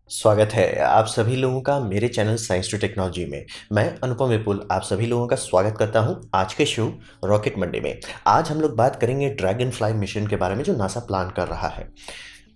स्वागत है आप सभी लोगों का मेरे चैनल साइंस टू टेक्नोलॉजी में। मैं अनुपम विपुल आप सभी लोगों का स्वागत करता हूं आज के शो रॉकेट मंडे में। आज हम लोग बात करेंगे ड्रैगन फ्लाई मिशन के बारे में जो नासा प्लान कर रहा है।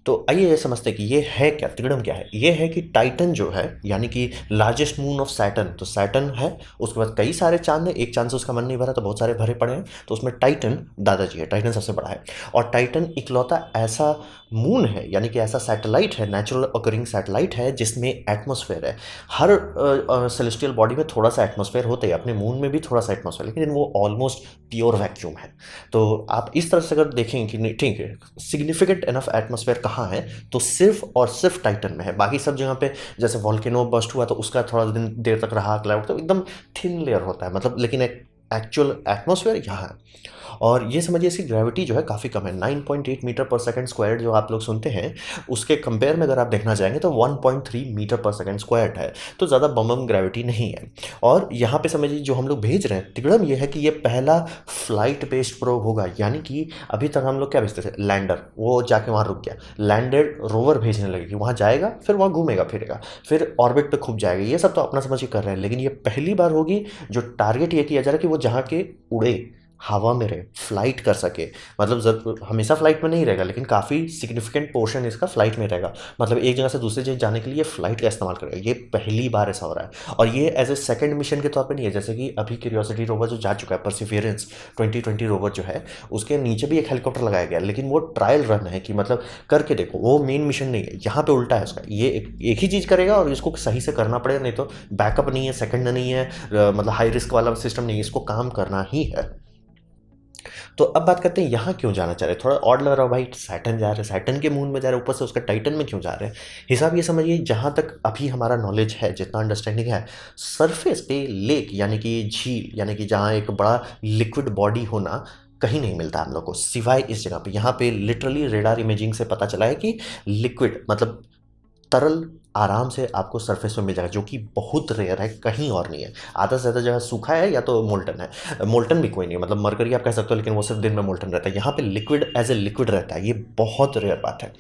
तो आइए ये समझते हैं कि ये है क्या, तिगड़म क्या है। ये है कि टाइटन जो है यानी कि लार्जेस्ट मून ऑफ सैटर्न, तो सैटर्न है, उसके बाद कई सारे चांद है, एक चांद से उसका मन नहीं भरा तो बहुत सारे भरे पड़े हैं, तो उसमें टाइटन दादाजी है, टाइटन सबसे बड़ा है। और टाइटन इकलौता ऐसा मून है यानी कि ऐसा सैटेलाइट है, नेचुरल ऑकरिंग सैटेलाइट है जिसमें एटमॉस्फेयर है। हर सेलेस्टियल बॉडी में थोड़ा सा एटमॉस्फेयर होता है, अपने मून में भी थोड़ा सा एटमॉस्फेयर, लेकिन वो ऑलमोस्ट प्योर वैक्यूम है। तो आप इस तरह से अगर देखें कि नहीं ठीक है, सिग्निफिकेंट इनफ एटमॉस्फेयर कहाँ है, तो सिर्फ और सिर्फ टाइटन में है। बाकी सब जगह पे जैसे वॉल्केनो बस्ट हुआ तो उसका थोड़ा दिन देर तक रहा क्लाउड, तो एकदम थिन लेयर होता है मतलब, लेकिन एक एक्चुअल एटमॉस्फेयर यहाँ है। और ये समझिए इसकी ग्रेविटी जो है काफ़ी कम है, 9.8 मीटर पर सेकंड स्क्वायर्ड जो आप लोग सुनते हैं, उसके कंपेयर में अगर आप देखना चाहेंगे तो 1.3 मीटर पर सेकंड स्क्वायर्ड है। तो ज़्यादा बम ग्रेविटी नहीं है। और यहाँ पे समझिए जो हम लोग भेज रहे हैं तिगड़म ये है कि ये पहला फ्लाइट बेस्ड प्रोब होगा, यानी कि अभी तक हम लोग क्या भेजते थे, लैंडर, वो जाके वहाँ रुक गया, लैंडेड रोवर भेजने लगेगी, वहाँ जाएगा फिर वहाँ घूमेगा फिरेगा फिर ऑर्बिट पे खूब जाएगा, ये सब तो अपना समझ के कर रहे हैं। लेकिन ये पहली बार होगी जो टारगेट ये किया जा रहा है कि वो जहाँ के उड़े, हवा में रहे, फ्लाइट कर सके। मतलब हमेशा फ्लाइट में नहीं रहेगा, लेकिन काफ़ी सिग्निफिकेंट पोर्शन इसका फ्लाइट में रहेगा। मतलब एक जगह से दूसरी जगह जाने के लिए फ्लाइट का इस्तेमाल करेगा, ये पहली बार ऐसा हो रहा है। और ये एज ए सेकंड मिशन के तौर पे नहीं है, जैसे कि अभी क्यूरियोसिटी रोवर जो जा चुका है, परसिवियरेंस 2020 रोवर जो है, उसके नीचे भी एक हेलीकॉप्टर लगाया गया, लेकिन वो ट्रायल रन है कि मतलब करके देखो, वो मेन मिशन नहीं है। यहाँ पे उल्टा है उसका, ये एक ही चीज़ करेगा और इसको सही से करना पड़ेगा, नहीं तो बैकअप नहीं है, सेकंड नहीं है, मतलब हाई रिस्क वाला सिस्टम नहीं है, इसको काम करना ही है। तो अब बात करते हैं यहाँ क्यों जाना चाह रहे हैं। थोड़ा ऑड लग रहा है भाई, सैटर्न जा रहे हैं, सैटर्न के मून में जा रहे हैं, ऊपर से उसका टाइटन में क्यों जा रहे हैं। हिसाब ये समझिए, जहाँ तक अभी हमारा नॉलेज है, जितना अंडरस्टैंडिंग है, सरफेस पे लेक यानी कि झील, यानी कि जहाँ एक बड़ा लिक्विड बॉडी होना कहीं नहीं मिलता हम लोग को सिवाय इस जगह पे। यहाँ पे लिटरली रेडार इमेजिंग से पता चला है कि लिक्विड मतलब तरल आराम से आपको सरफेस में मिल जाएगा, जो कि बहुत रेयर है, कहीं और नहीं है। आधा से ज़्यादा जगह सूखा है या तो मोल्टन है, मोल्टन भी कोई नहीं है, मतलब मरकरी आप कह सकते हो, लेकिन वो सिर्फ दिन में मोल्टन रहता है। यहाँ पे लिक्विड एज ए लिक्विड रहता है, ये बहुत रेयर बात है।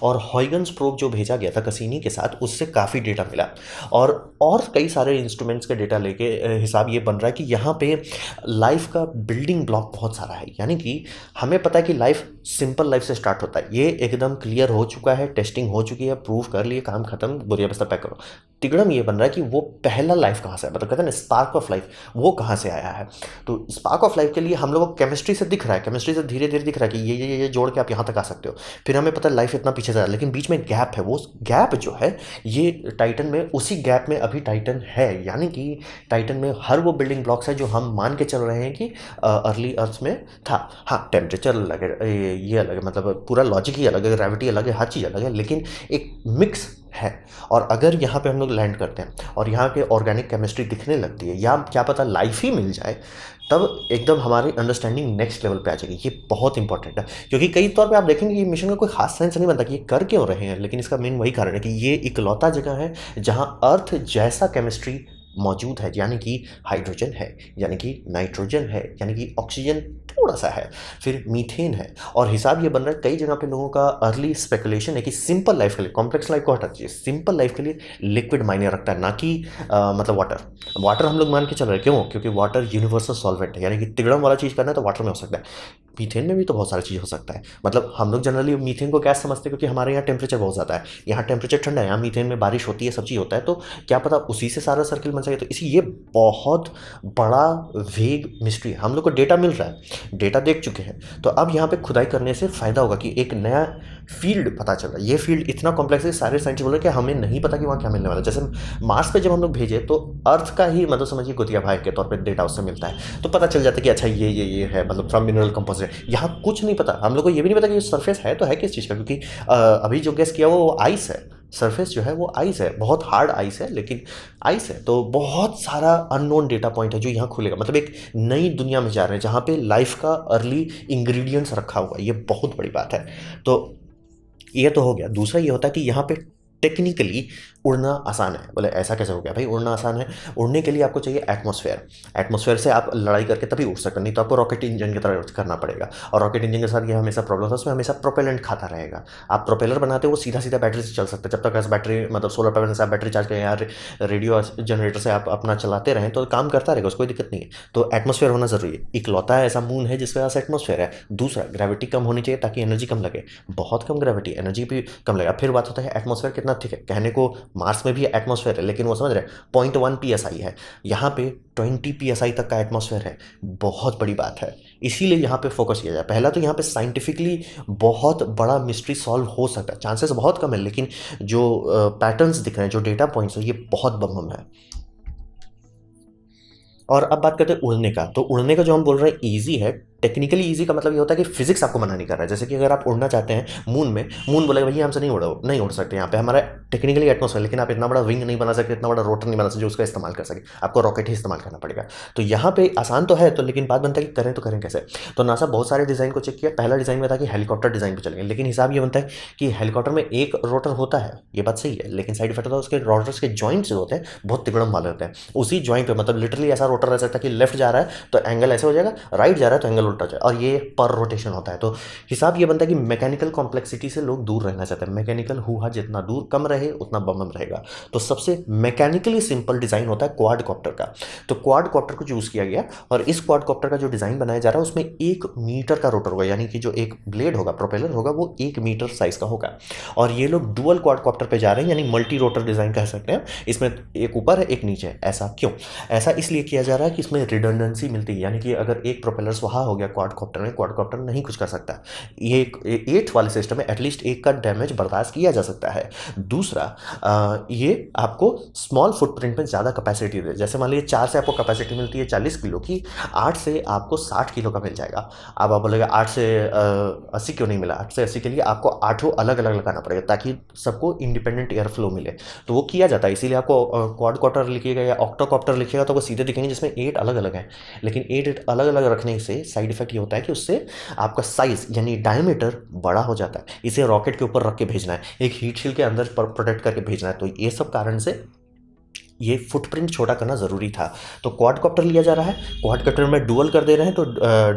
और हॉयगन्स प्रोब जो भेजा गया था कसीनी के साथ, उससे काफ़ी डेटा मिला। और कई सारे इंस्ट्रूमेंट्स के डेटा लेके हिसाब ये बन रहा है कि यहाँ पे लाइफ का बिल्डिंग ब्लॉक बहुत सारा है। यानी कि हमें पता है कि लाइफ सिंपल लाइफ से स्टार्ट होता है, ये एकदम क्लियर हो चुका है, टेस्टिंग हो चुकी है, प्रूव कर लिए, काम खत्म, बोरिया बस्ता पैक करो। तिगड़म ये बन रहा है कि वो पहला लाइफ कहाँ से है, मतलब कहते हैं ना स्पार्क ऑफ लाइफ, वो कहाँ से आया है। तो स्पार्क ऑफ लाइफ के लिए हम लोगों को केमिस्ट्री से दिख रहा है, केमिस्ट्री से धीरे धीरे दिख रहा है कि ये जोड़ के आप यहाँ तक आ सकते हो। फिर हमें पता है लाइफ इतना पीछे जा रहा है, लेकिन बीच में गैप है, वो गैप जो है ये टाइटन में, उसी गैप में अभी टाइटन है। यानी कि टाइटन में हर वो बिल्डिंग ब्लॉक्स है जो हम मान के चल रहे हैं कि अर्ली अर्थ में था। हाँ, टेम्परेचर अलग है, ये अलग है, मतलब पूरा लॉजिक ही अलग है, ग्रेविटी अलग है, हर चीज़ अलग है, लेकिन एक मिक्स है। और अगर यहाँ पे हम लोग लैंड करते हैं और यहाँ के ऑर्गेनिक केमिस्ट्री दिखने लगती है, या क्या पता लाइफ ही मिल जाए, तब एकदम हमारी अंडरस्टैंडिंग नेक्स्ट लेवल पे आ जाएगी। ये बहुत इंपॉर्टेंट है, क्योंकि कई तौर पे आप देखेंगे कि मिशन का कोई खास सेंस नहीं बनता कि ये कर क्यों रहे हैं, लेकिन इसका मेन वही कारण है कि ये इकलौता जगह है जहाँ अर्थ जैसा केमिस्ट्री मौजूद है। यानी कि हाइड्रोजन है, यानी कि नाइट्रोजन है, यानी कि ऑक्सीजन थोड़ा सा है, फिर मीथेन है। और हिसाब ये बन रहा है कई जगह पे लोगों का अर्ली स्पेकुलेशन है कि सिंपल लाइफ के लिए, कॉम्प्लेक्स लाइफ को हटा दीजिए, सिंपल लाइफ के लिए लिक्विड मायने रखता है, ना कि मतलब वाटर। वाटर हम लोग मान के चल रहे हैं, क्यों? क्योंकि वाटर यूनिवर्सल सॉल्वेंट है, यानी कि तिगड़म वाला चीज़ करना है तो वाटर में हो सकता है। मीथेन में भी तो बहुत सारी चीज़ हो सकता है। मतलब हम लोग जनरली मीथेन को गैस समझते हैं क्योंकि हमारे यहाँ टेम्परेचर बहुत ज़्यादा है, यहाँ टेम्परेचर ठंडा है, यहाँ मीथेन में बारिश होती है, सब चीज़ होता है, तो क्या पता उसी से सारा सर्किल बन सके। तो इसी ये बहुत बड़ा वेग मिस्ट्री है, हम लोग को डेटा मिल रहा है, डेटा देख चुके हैं, तो अब यहाँ पे खुदाई करने से फ़ायदा होगा कि एक नया फील्ड पता चल रहा है। ये फील्ड इतना कॉम्प्लेक्स है, सारे साइंटिस्ट बोल रहे हैं कि हमें नहीं पता कि वहाँ क्या मिलने वाला है। जैसे मार्स पे जब हम लोग भेजे तो अर्थ का ही मतलब समझिए गुतिया भाई के तौर पे डेटा उससे मिलता है, तो पता चल जाता है कि अच्छा ये है, मतलब थोड़ा मिनरल कंपोजिट है। यहाँ कुछ नहीं पता, हम लोग को ये भी नहीं पता कि सरफेस है तो है किस चीज़ का, क्योंकि अभी जो गैस किया वो आइस है, सरफेस जो है वो आइस है, बहुत हार्ड आइस है, लेकिन आइस है। तो बहुत सारा अननोन डेटा पॉइंट है जो यहाँ खुलेगा, मतलब एक नई दुनिया में जा रहे हैं जहाँ पे लाइफ का अर्ली इंग्रेडिएंट्स रखा हुआ है, ये बहुत बड़ी बात है। तो ये तो हो गया। दूसरा ये होता है कि यहाँ पे टेक्निकली उड़ना आसान है। बोले ऐसा कैसे हो गया भाई, उड़ना आसान है? उड़ने के लिए आपको चाहिए एटमॉस्फेयर। एटमॉस्फेयर से आप लड़ाई करके तभी उड़ सकते हैं, नहीं तो आपको रॉकेट इंजन की तरह करना पड़ेगा। और रॉकेट इंजन के साथ ये हमेशा प्रॉब्लम था, उसमें हमेशा प्रोपेलेंट खाता रहेगा। आप प्रोपेलर बनाते हो वो सीधा सीधा बैटरी से चल सकता है, जब तक ऐसा बैटरी मतलब सोलर पैनल से आप बैटरी चार्ज करें या रेडियो जनरेटर से आप अपना चलाते रहें तो काम करता रहेगा, उसको कोई दिक्कत नहीं है। तो एटमॉस्फेयर होना जरूरी है। इकलौता ऐसा मून है जिसके पास एटमॉस्फेयर है। दूसरा, ग्रेविटी कम होनी चाहिए ताकि एनर्जी कम लगे। बहुत कम ग्रेविटी, एनर्जी भी कम लगेगा। फिर बात होता है एटमॉस्फेयर कितना थिक है। कहने को मार्स में भी एटमॉस्फेयर है, लेकिन वो समझ रहे 0.1 psi है, यहाँ पे 20 psi तक का एटमॉस्फेयर है। बहुत बड़ी बात है, इसीलिए यहाँ पे फोकस किया जाए। पहला तो यहाँ पे साइंटिफिकली बहुत बड़ा मिस्ट्री सॉल्व हो सकता है, चांसेस बहुत कम है, लेकिन जो पैटर्न्स दिख रहे हैं, जो डेटा पॉइंट्स है, ये बहुत बम है। और अब बात करते हैं उड़ने का। तो उड़ने का जो हम बोल रहे हैं ईजी है, टेक्निकली ईजी का मतलब ये होता है कि फिजिक्स आपको मना नहीं कर रहा है। जैसे कि अगर आप उड़ना चाहते हैं मून में, मून बोलेगा भैया हमसे नहीं उड़ सकते, यहाँ पे हमारा टेक्निकली एटमॉस्फेयर, लेकिन आप इतना बड़ा विंग नहीं बना सकते, इतना बड़ा रोटर नहीं बना सकते जो उसका इस्तेमाल कर सके, आपको रॉकेट ही इस्तेमाल करना पड़ेगा। तो यहाँ पे आसान तो है, तो लेकिन बात बनता है कि करें तो करें कैसे। तो नासा बहुत सारे डिज़ाइन को चेक किया। पहला डिज़ाइन में था कि हेलीकॉप्टर डिज़ाइन पे चलेंगे, लेकिन हिसाब ये बनता है कि हेलीकॉप्टर में एक रोटर होता है, ये बात सही है, लेकिन साइड इफेक्ट होता है उसके रोटर्स के जॉइंट्स जो होते हैं बहुत तिगड़म वाले होते हैं। उसी जॉइंट पे मतलब लिटरली ऐसा रोटर रह सकता है कि लेफ्ट जा रहा है तो एंगल ऐसे हो जाएगा, राइट जा रहा है तो एंगल उल्टा हो जाएगा, और ये पर रोटेशन होता है। तो हिसाब ये बनता है कि मैकेनिकल कॉम्प्लेक्सिटी से लोग दूर रहना चाहते हैं। मैकेनिकल हुआ जितना दूर कम रहे उतना बम रहेगा। तो सबसे मैकेनिकली सिंपल डिज़ाइन होता है क्वाड कॉप्टर का। तो क्वाड कॉप्टर को चूज़ किया गया, और इस क्वाड कॉप्टर का जो डिज़ाइन बनाया जा रहा है उसमें 1 मीटर का रोटर होगा, यानी कि जो एक ब्लेड होगा, प्रोपेलर होगा, वो 1 मीटर साइज का होगा। और ये लोग डुअल क्वाड कॉप्टर पे जा रहे हैं, यानी मल्टी रोटर डिज़ाइन कह सकते हैं। इसमें एक ऊपर है एक नीचे है। ऐसा क्यों? ऐसा इसलिए किया जा रहा है कि इसमें रिडंडेंसी मिलती है, यानी कि अगर एक प्रोपेलर वहाँ हो गया क्वाड कॉप्टर नहीं कुछ कर सकता। ये एक 8 वाले सिस्टम में एटलीस्ट एक का डैमेज बर्दाश्त किया जा सकता है। दूसरा, ये आपको स्मॉल फुटप्रिंट में ज़्यादा कैपेसिटी दे। जैसे मान लीजिए 4 से आपको कैपेसिटी मिलती है 40 किलो की, 8 से आपको 60 किलो का मिल जाएगा। अब आप बोलेगा 8 से 80 क्यों नहीं मिला? 8 से 80 के लिए आपको 8 अलग अलग लगाना पड़ेगा ताकि सबको इंडिपेंडेंट एयर फ्लो मिले। तो वो किया जाता है, इसीलिए आपको क्वाड कॉप्टर लिखिएगा या ऑक्टोकॉप्टर लिखिएगा तो वो सीधे दिखेंगे जिसमें 8 अलग अलग हैं। लेकिन 8 अलग अलग रखने से साइड इफेक्ट ये होता है कि उससे आपका साइज यानी डायमीटर बड़ा हो जाता है। इसे रॉकेट के ऊपर रख के भेजना है, एक हीट शील्ड के अंदर प्रोटेक्ट करके भेजना है। तो ये सब कारण से ये फुटप्रिंट छोटा करना ज़रूरी था। तो क्वाड कॉप्टर लिया जा रहा है। क्वाड कॉप्टर में डुअल कर दे रहे हैं, तो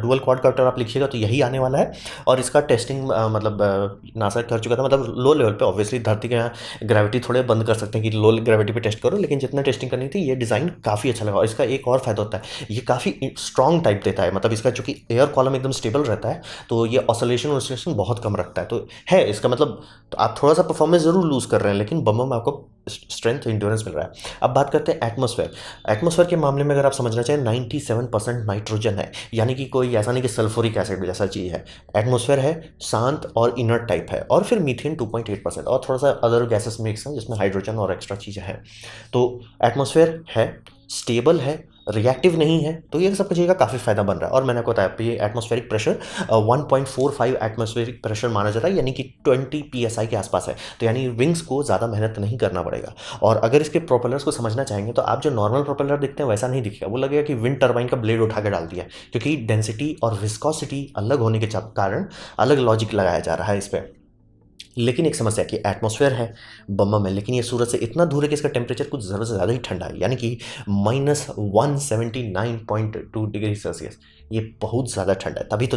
डुअल क्वाड कॉप्टर आप लिखिएगा तो यही आने वाला है। और इसका टेस्टिंग मतलब नासा कर चुका था, मतलब लो लेवल पे। ऑब्वियसली धरती के यहाँ ग्रेविटी थोड़े बंद कर सकते हैं कि लो ग्रेविटी पे टेस्ट करो, लेकिन जितना टेस्टिंग करनी थी ये डिज़ाइन काफ़ी अच्छा लगा। और इसका एक और फायदा होता है, ये काफ़ी स्ट्रॉन्ग टाइप देता है, मतलब इसका चूंकि एयर कॉलम एकदम स्टेबल रहता है तो ये ऑसोलेशन बहुत कम रखता है। तो है इसका मतलब, तो आप थोड़ा सा परफॉर्मेंस जरूर लूज कर रहे हैं, लेकिन बम में आपको स्ट्रेंथ इंड्योरेंस मिल रहा है। अब बात करते हैं एटमॉस्फेयर। एटमॉस्फेयर के मामले में अगर आप समझना चाहें 97% नाइट्रोजन है, यानी कि कोई ऐसा नहीं कि सल्फ्यूरिक एसिड जैसा चीज़ है। एटमॉस्फेयर है, शांत और इनर्ट टाइप है। और फिर मीथेन 2.8% और थोड़ा सा अदर गैसेस मिक्स हैं जिसमें हाइड्रोजन और एक्स्ट्रा चीज़ें हैं। तो एटमॉस्फेयर है, स्टेबल है, रिएक्टिव नहीं है, तो ये सब चीज़ का काफ़ी फायदा बन रहा है। और मैंने आपको बताया ये एटमॉस्फेरिक प्रेशर 1.45 एटमॉस्फेरिक प्रेशर माना जाता है, यानी कि 20 psi के आसपास है। तो यानी विंग्स को ज़्यादा मेहनत नहीं करना पड़ेगा। और अगर इसके प्रोपेलर्स को समझना चाहेंगे तो आप जो नॉर्मल प्रोपेलर देखते हैं वैसा नहीं दिखेगा, वो लगेगा कि विंड टर्बाइन का ब्लेड उठा के डाल दिया, क्योंकि डेंसिटी और विस्कोसिटी अलग होने के कारण अलग लॉजिक लगाया जा रहा है इस पर। लेकिन एक समस्या कि एटमॉस्फेयर है बम में, लेकिन ये सूरज से इतना दूर है कि इसका टेम्परेचर कुछ ज़रूरत से ज़्यादा ही ठंडा है, यानी कि -179.2 डिग्री सेल्सियस। ये बहुत ज़्यादा ठंडा है। तभी तो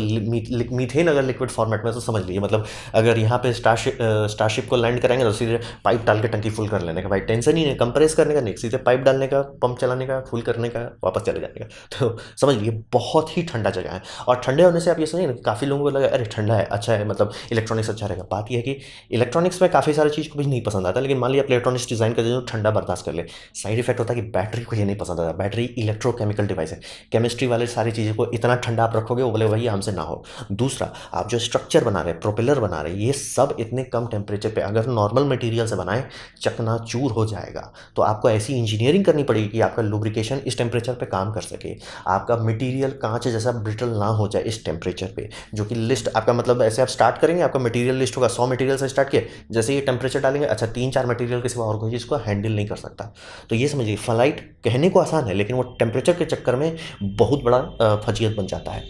मीथेन अगर लिक्विड फॉर्मेट में तो समझ लीजिए, मतलब अगर यहाँ पे स्टारशिप को लैंड कराएंगे तो सीधे पाइप डाल के टंकी फुल कर लेने का, भाई टेंशन ही नहीं, कंप्रेस करने का नहीं, सीधे पाइप डालने का, पंप चलाने का, फुल करने का, वापस चले जाने का। तो समझ लीजिए बहुत ही ठंडा जगह है। और ठंडे होने से आप ये समझिए ना, काफ़ी लोगों को लगा अरे ठंडा है अच्छा है, मतलब इलेक्ट्रॉनिक्स अच्छा रहेगा। बात यह है कि इलेक्ट्रॉनिक्स में काफ़ी सारी चीज़ को भी नहीं पसंद आता, लेकिन मान लिया आप इलेक्ट्रॉनिक्स डिज़ाइन कर जो ठंडा बर्दाश्त कर ले। साइड इफेक्ट होता है कि बैटरी को ये नहीं पसंद आता। बैटरी इलेक्ट्रोकेमिकल डिवाइस है, केमिस्ट्री वाले सारी चीज़ों को इतना ठंडा आप रखोगे वो बोले भैया हमसे ना हो। दूसरा, आप जो स्ट्रक्चर बना रहे हैं, प्रोपेलर बना रहे हैं, ये सब इतने कम टेम्परेचर पे अगर नॉर्मल मटेरियल से बनाएं चकनाचूर हो जाएगा। तो आपको ऐसी इंजीनियरिंग करनी पड़ेगी कि आपका लुब्रिकेशन इस टेम्परेचर पे काम कर सके, आपका मटेरियल कांच जैसा ब्रिटल ना हो जाए इस टेम्परेचर पे। जो कि लिस्ट आपका मतलब ऐसे आप स्टार्ट करेंगे, आपका मटेरियल लिस्ट होगा 100 मटेरियल से स्टार्ट किए, जैसे ये टेम्परेचर डालेंगे अच्छा 3-4 मटेरियल के सिवा और कोई चीज़ को हैंडल नहीं कर सकता। तो ये समझिए फ्लाइट कहने को आसान है, लेकिन वो टेम्परेचर के चक्कर में बहुत बड़ा फजीयत बन जाता है।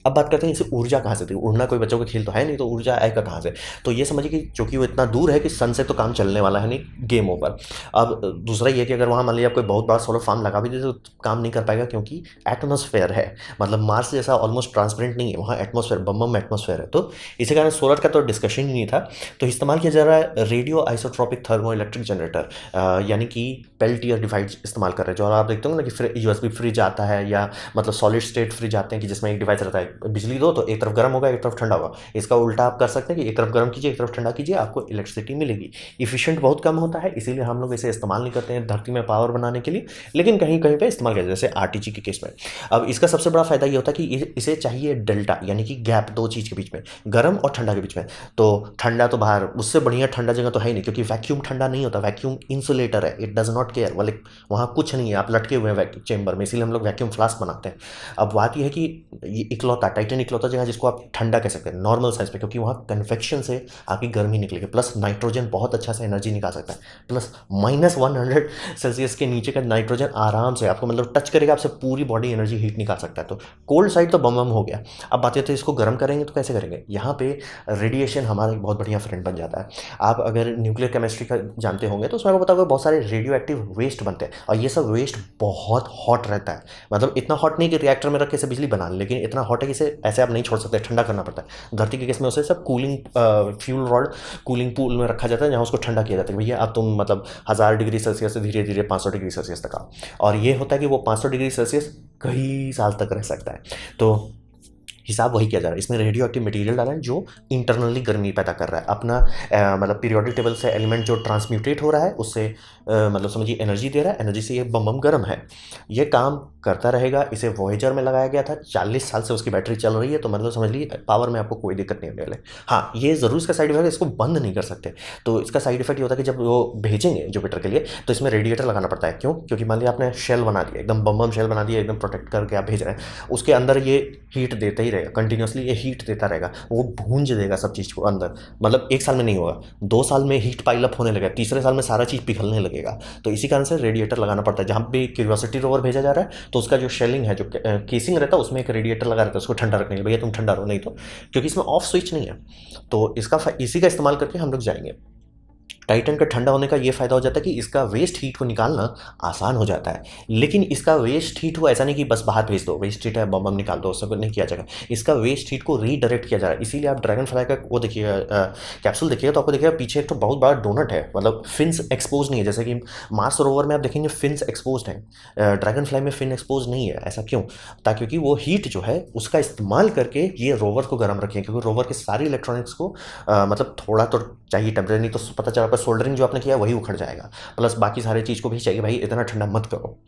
अब बात करते हैं इसे ऊर्जा कहाँ से थी, उड़ना कोई बच्चों का खेल तो है नहीं, तो ऊर्जा आएगा कहाँ से। तो ये समझिए कि चूंकि वो इतना दूर है कि सन से तो काम चलने वाला है नहीं, गेम ओवर। अब दूसरा ये कि अगर वहाँ मान लीजिए आप कोई बहुत बड़ा सोलर फार्म लगा भी दे तो काम नहीं कर पाएगा, क्योंकि एटमोसफेयर है, मतलब मार्स जैसा ऑलमोस्ट ट्रांसपेरेंट नहीं है, वहाँ एटमोसफेयर बम एटमोसफेयर है। तो इसी कारण सोलर का तो डिस्कशन ही नहीं था। तो इस्तेमाल किया जा रहा है radio isotropic thermo electric generator, यानी कि पेल्टियर डिवाइस इस्तेमाल कर रहे हैं। जो आप देखते हो ना कि यूएसबी फ्रिज आता है, या मतलब सॉलिड स्टेट फ्रिज आते हैं कि जिसमें एक डिवाइस रहता है, बिजली दो तो एक तरफ गर्म होगा एक तरफ ठंडा होगा। इसका उल्टा आप कर सकते हैं कि एक तरफ गर्म कीजिए एक तरफ ठंडा कीजिए, आपको इलेक्ट्रिसिटी मिलेगी। इफिशिएंट बहुत कम होता है, इसीलिए हम लोग इसे इस्तेमाल नहीं करते हैं धरती में पावर बनाने के लिए, लेकिन कहीं कहीं पर इस्तेमाल किया, जैसे आरटीजी के केस में। अब इसका सबसे बड़ा फायदा ये होता है कि इसे चाहिए डेल्टा, यानी कि गैप दो चीज़ के बीच में, गर्म और ठंडा के बीच में। तो ठंडा तो बाहर, उससे बढ़िया ठंडा जगह तो है ही नहीं, क्योंकि वैक्यूम ठंडा नहीं होता, वैक्यूम इंसुलेटर है, इट डज नॉट केयर, वाले वहाँ कुछ नहीं है, आप लटके हुए हैं चेंबर में, इसीलिए हम लोग वैक्यूम फ्लास्क बनाते हैं। अब बात यह है कि ये इकलौता टाइटन इकलौता जगह जिसको आप ठंडा कह सकते हैं नॉर्मल साइज पे, क्योंकि वहाँ कन्वेक्शन से आपकी गर्मी निकलेगी, प्लस नाइट्रोजन बहुत अच्छा से एनर्जी निकाल सकता है, प्लस -100 सेल्सियस के नीचे का नाइट्रोजन आराम से आपको मतलब टच करेगा, आपसे पूरी बॉडी एनर्जी हीट निकाल सकता है। तो कोल्ड साइड तो बम हो गया। अब बात ये तो इसको गर्म करेंगे तो कैसे करेंगे, यहाँ पे रेडिएशन हमारा एक बहुत बढ़िया फ्रेंड बन जाता है। आप अगर न्यूक्लियर केमिस्ट्री का जानते होंगे तो उसमें आपको पता होगा बहुत सारे रेडियो एक्टिव वेस्ट बनते हैं, और ये सब वेस्ट बहुत हॉट रहता है, मतलब इतना हॉट नहीं कि रिएक्टर में रख के इसे बिजली बना लें, लेकिन इतना हॉट है कि इसे ऐसे आप नहीं छोड़ सकते, ठंडा करना पड़ता है। धरती के केस में उसे सब cooling fuel rod cooling pool में रखा जाता है, जहाँ उसको ठंडा किया जाता है, भैया अब तुम मतलब 1000 डिग्री सेल्सियस से धीरे धीरे 500 डिग्री सेल्सियस तक आओ। और ये होता है कि वो 500 डिग्री सेल्सियस कई साल तक रह सकता है। तो हिसाब वही किया जा रहा है, इसमें रेडियो एक्टिव मटेरियल डाला है जो इंटरनली गर्मी पैदा कर रहा है अपना, मतलब पीरियोडिक टेबल से एलिमेंट जो ट्रांसम्यूटेट हो रहा है उससे मतलब समझिए एनर्जी दे रहा है, एनर्जी से ये बम गर्म है। ये काम करता रहेगा। इसे वॉयेजर में लगाया गया था, 40 साल से उसकी बैटरी चल रही है, तो मतलब समझ लीजिए पावर में आपको कोई दिक्कत नहीं होने वाले। हाँ, ये ज़रूर इसका साइड इफेक्ट, इसको बंद नहीं कर सकते। तो इसका साइड इफेक्ट ये होता है कि जब वो भेजेंगे जुपिटर के लिए तो इसमें रेडिएटर लगाना पड़ता है। क्यों? क्योंकि मान लिया आपने शेल बना दिया, एकदम बम शेल बना दिया, एकदम प्रोटेक्ट करके आप भेज रहे हैं, उसके अंदर ये हीट देता ही रहेगा, कंटिन्यूसली ये हीट देता रहेगा, वो भूंज देगा सब चीज़ को अंदर। मतलब 1 साल में नहीं होगा, 2 साल में हीट पाइलअप होने लगेगा, तीसरे साल में सारा चीज़ पिघलने लगेगा। तो इसी कारण से रेडिएटर लगाना पड़ता है। जहाँ भी क्यूरियोसिटी रोवर भेजा जा रहा है तो उसका जो शेलिंग है, जो केसिंग रहता है, उसमें एक रेडिएटर लगा रहता है उसको ठंडा रखने के लिए, भैया तुम ठंडा रहो, नहीं तो क्योंकि इसमें ऑफ स्विच नहीं है। तो इसका इसी का इस्तेमाल करके हम लोग जाएंगे। टाइटन का ठंडा होने का ये फ़ायदा हो जाता है कि इसका वेस्ट हीट को निकालना आसान हो जाता है। लेकिन इसका वेस्ट हीट को ऐसा नहीं कि बस बाहर भेज दो, वेस्ट हीट है बम निकाल दो, उससे नहीं किया जाएगा। इसका वेस्ट हीट को रीडायरेक्ट किया जा रहा है। इसीलिए आप ड्रैगन फ्लाई का वो देखिएगा, कैप्सूल देखिएगा तो आपको देखिएगा पीछे एक तो बहुत बड़ा डोनट है, मतलब फिन्स एक्सपोज नहीं है, जैसे कि मार्स रोवर में आप देखेंगे फिन्स एक्सपोज हैं, ड्रैगन फ्लाई में फिन एक्सपोज नहीं है। ऐसा क्यों? ताकि क्योंकि वो हीट जो है उसका इस्तेमाल करके ये रोवर को गर्म रखें, क्योंकि रोवर के सारी इलेक्ट्रॉनिक्स को मतलब थोड़ा तो चाहिए टेम्परेचर, नहीं तो पता चला आपका सोल्डरिंग जो आपने किया वही उखड़ जाएगा, प्लस बाकी सारे चीज़ को भी चाहिए भाई इतना ठंडा मत करो।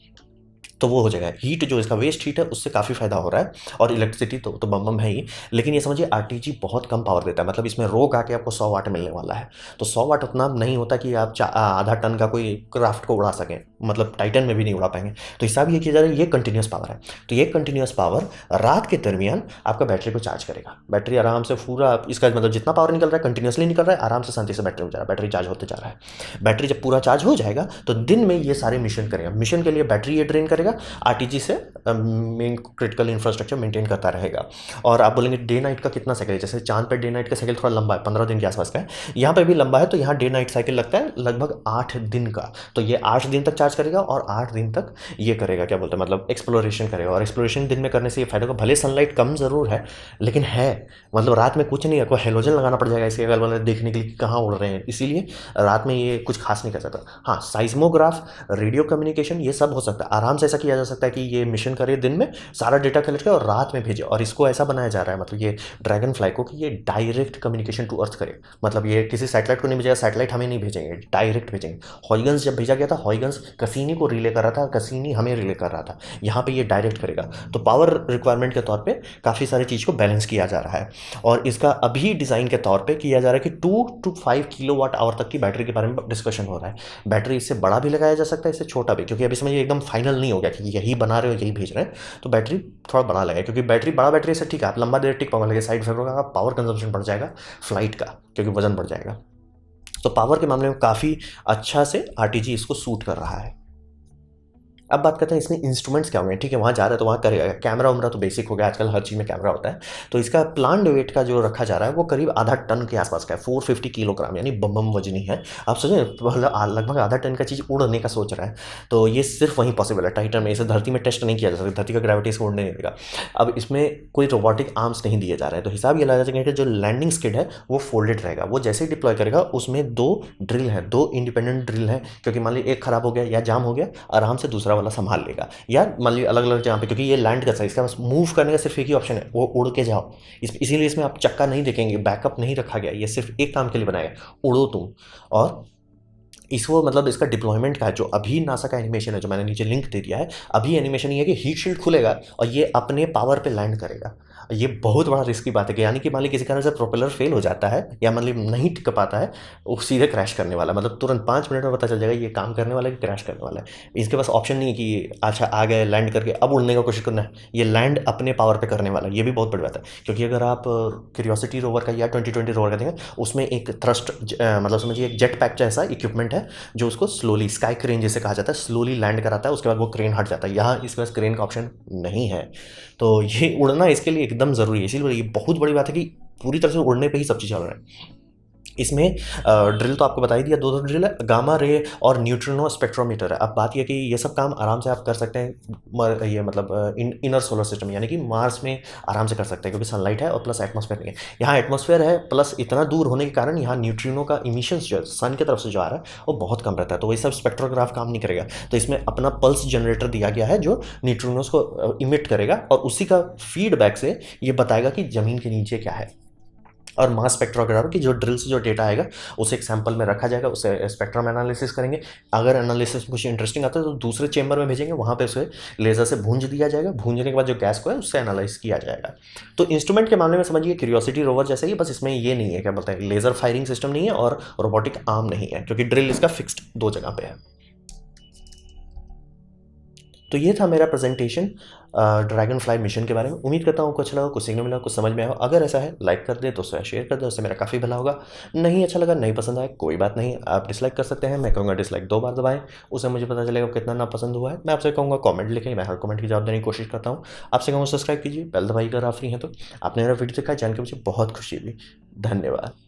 तो वो हो जाएगा। हीट जो इसका वेस्ट हीट है उससे काफ़ी फ़ायदा हो रहा है, और इलेक्ट्रिसिटी तो बम है ही। लेकिन ये समझिए आरटीजी बहुत कम पावर देता है, मतलब इसमें रो आके आपको 100 वाट मिलने वाला है। तो 100 वाट उतना नहीं होता कि आप आधा टन का कोई क्राफ्ट को उड़ा सकें, मतलब टाइटन में भी नहीं उड़ा पाएंगे। तो हिसाब ये किया जा रहा है, ये कंटिन्यूस पावर है। तो ये कंटिन्यूस पावर रात के दरमियान आपका बैटरी को चार्ज करेगा। बैटरी आराम से पूरा इसका मतलब जितना पावर निकल रहा है कंटिन्यूसली निकल रहा है, आराम से शांति से बैटरी हो जा रहा है, बैटरी चार्ज होते जा रहा है। बैटरी जब पूरा चार्ज हो जाएगा तो दिन में ये सारे मिशन करेगा। मिशन के लिए बैटरी ये ड्रेन करेगा, आरटीजी से मेन क्रिटिकल इंफ्रास्ट्रक्चर मेंटेन करता रहेगा। और आप बोलेंगे डे नाइट का कितना साइकिल है, जैसे चांद पे डे नाइट का साइकिल थोड़ा लंबा है, 15 दिन के आसपास का है, यहाँ पे भी लंबा है। तो यहाँ डे नाइट साइकिल लगता है लगभग 8 दिन का। तो ये 8 दिन तक चार्ज करेगा और 8 दिन तक ये करेगा, क्या बोलते हैं, मतलब एक्सप्लोरेशन करेगा। और एक्सप्लोरेशन दिन में करने से ये फायदा होगा, भले सनलाइट कम ज़रूर है लेकिन है, मतलब रात में कुछ नहीं है, कोई हेलोजन लगाना पड़ जाएगा इसके अगल बगल देखने के लिए कि कहाँ उड़ रहे हैं, इसीलिए रात में ये कुछ खास नहीं कर सकता। हाँ, साइज्मोग्राफ, रेडियो कम्युनिकेशन, ये सब हो सकता है, आराम से ऐसा किया जा सकता है कि ये मिशन करे दिन में, सारा डेटा कलेक्ट करे और रात में भेजे। और इसको ऐसा बनाया जा रहा है, मतलब ये ड्रैगन फ्लाई को, कि ये डायरेक्ट कम्युनिकेशन टू अर्थ करे, मतलब ये किसी सैटेलाइट को नहीं भेजेगा, सैटेलाइट हमें नहीं भेजेंगे, डायरेक्ट भेजेंगे। हॉयगन्स जब भेजा गया था, हॉयगन्स कसीनी को रिले कर रहा था, कसीनी हमें रिले कर रहा था, यहाँ पे ये डायरेक्ट करेगा। तो पावर रिक्वायरमेंट के तौर पे काफ़ी सारी चीज़ को बैलेंस किया जा रहा है। और इसका अभी डिज़ाइन के तौर पे किया जा रहा है कि 2 to 5 किलोवाट आवर तक की बैटरी के बारे में डिस्कशन हो रहा है। बैटरी इससे बड़ा भी लगाया जा सकता है, इससे छोटा भी, क्योंकि अभी समझिए एकदम फाइनल नहीं हो गया कि यही बना रहे हो यही भेज रहे हैं। तो बैटरी थोड़ा बड़ा लगा, क्योंकि बड़ा बैटरी से ठीक है, आप लंबा देर टिक पाओगे, लेकिन साइड इफेक्ट होगा, पावर कंजम्पशन बढ़ जाएगा फ्लाइट का, क्योंकि वजन बढ़ जाएगा। तो पावर के मामले में काफ़ी अच्छा से आरटीजी इसको सूट कर रहा है। अब बात करते हैं इसमें इंस्ट्रूमेंट्स क्या होंगे। ठीक है, वहाँ जा रहा है तो वहाँ करेगा कैमरा वैमरा तो बेसिक हो गया, आजकल हर चीज़ में कैमरा होता है। तो इसका प्लान्ड वेट का जो रखा जा रहा है वो करीब आधा टन के आसपास का है, 450 किलोग्राम, यानी बम बम वजनी है। आप सोचें, मतलब लगभग आधा टन का चीज़ उड़ने का सोच रहा है, तो ये सिर्फ वहीं पॉसिबल है। टाइटन में इसे धरती में टेस्ट नहीं किया जा सकता, धरती का ग्रेविटी इसको उड़ने नहीं देगा। अब इसमें कोई रोबोटिक आर्म्स नहीं दिए जा रहे हैं, तो हिसाब ये लगा सकेंगे कि जो लैंडिंग स्किड है वो फोल्डेड रहेगा। वो जैसे ही डिप्लॉय करेगा उसमें दो ड्रिल हैं, दो इंडिपेंडेंट ड्रिल हैं, क्योंकि मान लीजिए एक खराब हो गया या जाम हो गया, आराम से दूसरा वाला संभाल लेगा। या मान लीजिए अलग अलग जगह पे, क्योंकि ये लैंड कर सकता है, इसका बस मूव करने का सिर्फ एक ही ऑप्शन है, वो उड़ के जाओ। इसीलिए इसमें आप चक्का नहीं देखेंगे, बैकअप नहीं रखा गया, ये सिर्फ एक काम के लिए बनाया गया, उड़ो तुम। और इसको मतलब इसका डिप्लॉयमेंट का है, जो अभी नासा का एनिमेशन है, जो मैंने नीचे लिंक दे दिया है, अभी एनिमेशन ये है कि हीट शील्ड खुलेगा और ये अपने पावर पे लैंड करेगा। ये बहुत बड़ा रिस्क की बात है कि यानी कि मान लीजिए किसी कारण से प्रोपेलर फेल हो जाता है या मतलब नहीं टिक पाता है, वो सीधे क्रैश करने वाला है। मतलब तुरंत 5 मिनट में पता चल जाएगा ये काम करने वाला है कि क्रैश करने वाला है। इसके पास ऑप्शन नहीं है कि अच्छा आ गए लैंड करके अब उड़ने का कोशिश करना है, ये लैंड अपने पावर पे करने वाला है। ये भी बहुत बड़ी बात है, क्योंकि अगर आप क्यूरियोसिटी रोवर का या 2020 रोवर का देखें, उसमें एक थ्रस्ट मतलब समझिए एक जेट पैक जैसा इक्विपमेंट है जो उसको स्लोली स्काई क्रेन जिसे कहा जाता है स्लोली लैंड कराता है, उसके बाद वो क्रेन हट जाता है। यहाँ इसके पास क्रेन का ऑप्शन नहीं है, तो ये उड़ना इसके लिए एकदम ज़रूरी है। इसीलिए ये बहुत बड़ी बात है कि पूरी तरह से उड़ने पे ही सब चीज़ चल रहा है। इसमें ड्रिल तो आपको बता ही दिया, दो ड्रिल है, गामा रे और न्यूट्रिनो स्पेक्ट्रोमीटर है। अब बात यह कि ये सब काम आराम से आप कर सकते हैं, ये मतलब इनर सोलर सिस्टम यानी कि मार्स में आराम से कर सकते हैं, क्योंकि सनलाइट है और प्लस एटमॉस्फेयर नहीं है। यहाँ एटमॉस्फेयर है प्लस इतना दूर होने के कारण यहाँ न्यूट्रिनो का इमिशंस जो है सन की तरफ से जो आ रहा है वो बहुत कम रहता है, तो वही सब स्पेक्ट्रोग्राफ काम नहीं करेगा। तो इसमें अपना पल्स जनरेटर दिया गया है जो न्यूट्रिनोस को इमिट करेगा और उसी का फीडबैक से ये बताएगा कि ज़मीन के नीचे क्या है। और मास स्पेक्ट्रोग्राफ की जो ड्रिल से जो डेटा आएगा उसे एक सैंपल में रखा जाएगा, उसे स्पेक्ट्रम एनालिसिस करेंगे। अगर एनालिसिस में कुछ इंटरेस्टिंग आता है तो दूसरे चेंबर में भेजेंगे, वहाँ पे उसे लेज़र से भूंज दिया जाएगा। भूंजने के बाद जो गैस को है उससे एनालाइज किया जाएगा। तो इंस्ट्रूमेंट के मामले में समझिए क्यूरियोसिटी रोवर जैसा ही, बस इसमें ये नहीं है क्या बोलते हैं लेज़र फायरिंग सिस्टम नहीं है और रोबोटिक आर्म नहीं है, क्योंकि ड्रिल इसका फिक्स्ड दो जगह पे है। तो ये था मेरा प्रेजेंटेशन ड्रैगन फ्लाई मिशन के बारे में। उम्मीद करता हूँ कुछ लगा, कुछ सीखने मिला, कुछ समझ में आया। अगर ऐसा है लाइक कर दे, दोस्तों शेयर कर दे, उससे मेरा काफ़ी भला होगा। नहीं अच्छा लगा, नहीं पसंद आया, कोई बात नहीं, आप डिसलाइक कर सकते हैं। मैं कहूँगा डिसलाइक 2 बार दबाएं, उससे मुझे पता चलेगा कितना ना पसंद हुआ है। मैं आपसे कहूँगा कॉमेंट लिखें, मैं हर कॉमेंट की जवाब देने की कोशिश करता हूँ। आपसे कहूँगा सब्सक्राइब कीजिए, बेल दबाइए अगर आप फ्री हैं तो। आपने मेरा वीडियो देखा, जान के मुझे बहुत खुशी हुई। धन्यवाद।